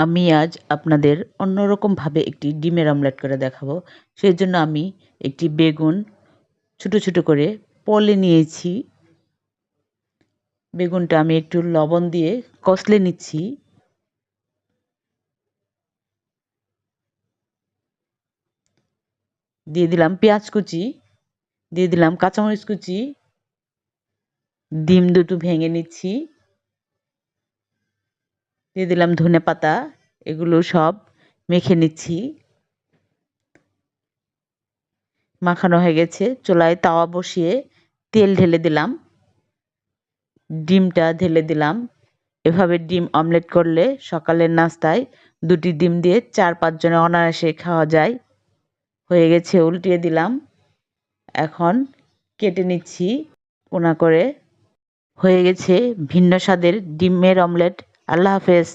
আমি আজ আপনাদের অন্যরকমভাবে একটি ডিমের অমলেট করে দেখাবো। সেজন্য আমি একটি বেগুন ছোট ছোট করে পলে নিয়েছি। বেগুনটা আমি একটু লবণ দিয়ে কষলে নিচ্ছি। দিয়ে দিলাম পেঁয়াজ কুচি, দিয়ে দিলাম কাঁচামরিচ কুচি, ডিম দুটো ভেঙে নিচ্ছি, দিয়ে দিলাম ধনেপাতা। এগুলো সব মেখে নিচ্ছি। মাখানো হয়ে গেছে। চুলায় তাওয়া বসিয়ে তেল ঢেলে দিলাম, ডিমটা ঢেলে দিলাম। এভাবে ডিম অমলেট করলে সকালের নাস্তায় ২টি ডিম দিয়ে ৪-৫ জনে অনায়াসে খাওয়া যায়। হয়ে গেছে, উল্টিয়ে দিলাম। এখন কেটে নিচ্ছি কোনা করে। হয়ে গেছে ভিন্ন স্বাদের ডিমের অমলেট। আল্লাহ হাফেজ।